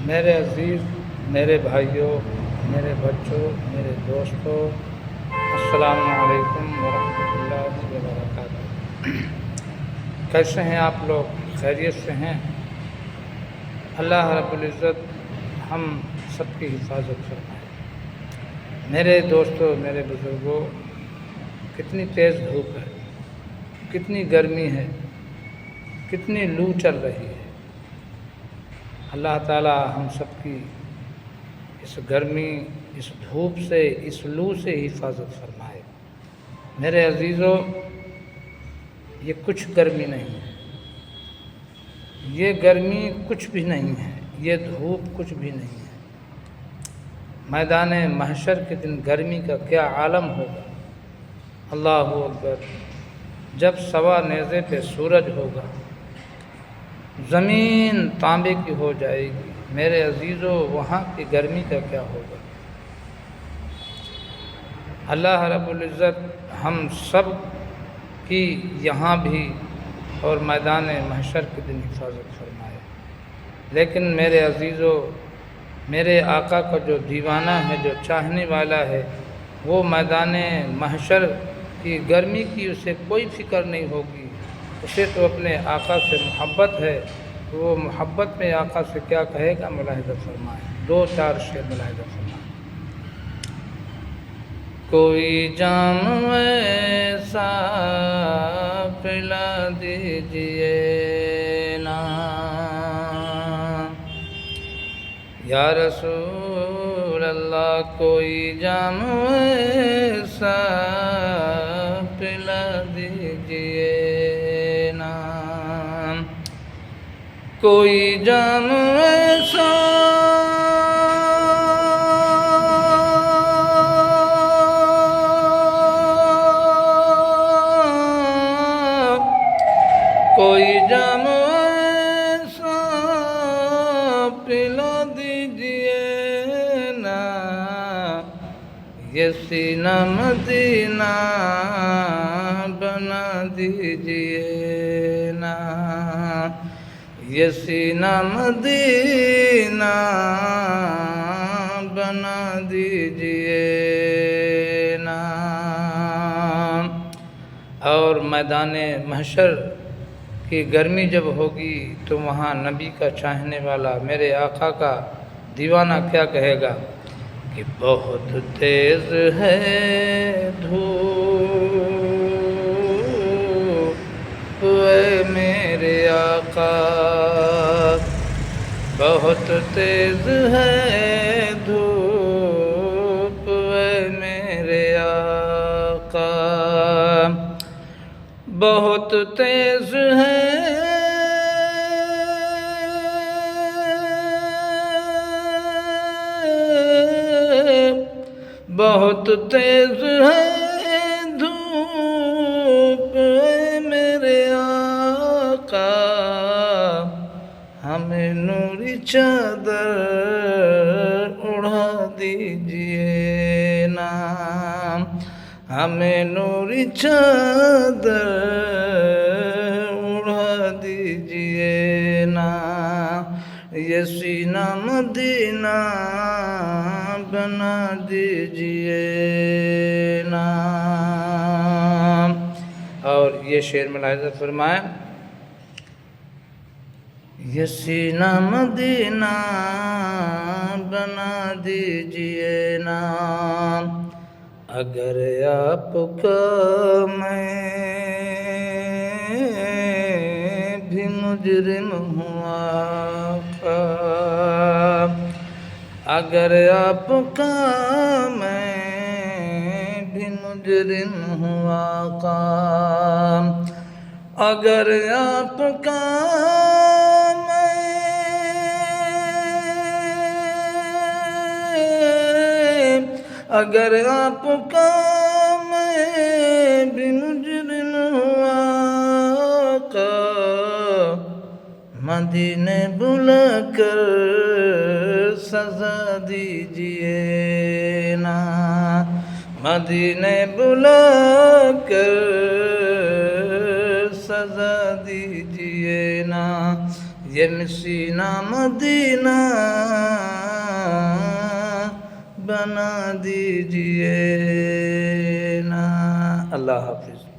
میرے عزیز، میرے بھائیوں، میرے بچوں، میرے دوستوں، السلام علیکم ورحمۃ اللہ وبرکاتہ۔ کیسے ہیں آپ لوگ؟ خیریت سے ہیں؟ اللہ رب العزت ہم سب کی حفاظت فرمائے۔ میرے دوستوں، میرے بزرگوں، کتنی تیز دھوپ ہے، کتنی گرمی ہے، کتنی لو چل رہی ہے۔ اللہ تعالی ہم سب کی اس گرمی، اس دھوپ سے، اس لو سے حفاظت فرمائے۔ میرے عزیزوں، یہ کچھ گرمی نہیں ہے، یہ گرمی کچھ بھی نہیں ہے، یہ دھوپ کچھ بھی نہیں ہے۔ میدان محشر کے دن گرمی کا کیا عالم ہوگا! اللہ اکبر! جب سوا نیزے پہ سورج ہوگا، زمین تانبے کی ہو جائے گی، میرے عزیزوں وہاں کی گرمی کا کیا ہوگا! اللہ رب العزت ہم سب کی یہاں بھی اور میدان محشر کے دن حفاظت فرمائے۔ لیکن میرے عزیزوں، میرے آقا کا جو دیوانہ ہے، جو چاہنے والا ہے، وہ میدان محشر کی گرمی کی اسے کوئی فکر نہیں ہوگی۔ اسے تو اپنے آقا سے محبت ہے، تو وہ محبت میں آقا سے کیا کہے گا، ملاحظہ فرمائیں۔ 2-4 شعر ملاحظہ فرمائیں۔ کوئی جام ایسا پلا دیجئے نا یا رسول اللہ، کوئی جام ایسا پلا دیجئے نا، کوئی جام ایسا کوئی جام ایسا پلا دیجئے نا، یہ سینہ مدینہ بنا دیجئے نا، یہ سینہ مدینہ بنا دیجئے نا۔ اور میدان محشر کی گرمی جب ہوگی تو وہاں نبی کا چاہنے والا، میرے آقا کا دیوانہ کیا کہے گا کہ بہت تیز ہے دھوپ اے میرے آقا، بہت تیز ہے دھوپ اے میرے آقا، بہت تیز ہے بہت تیز ہے دھوپ اے میرے آقا، ہمیں نوری چادر اڑا دیجئے نا، ہمیں نوری چادر اڑا دیجئے نا، یہ سینہ مدینہ بنا دیجئے نا۔ اور یہ شعر ملاحظہ فرمائیں، یہ سینہ مدینہ بنا دیجئے نا، اگر آپ کا میں بھی مجرم ہوں آقا، اگر آپ کا میں بھی مجرم ہوں آقا، اگر آپ کا اگر آپ کا میں بھی مجرم ہوں آقا، مدینے بلا کر سزا دیجئے نا، مدینے بلا کر سزا دیجئے نا، یہ مسینہ مدینہ بنا دیجئے نا. اللہ حافظ.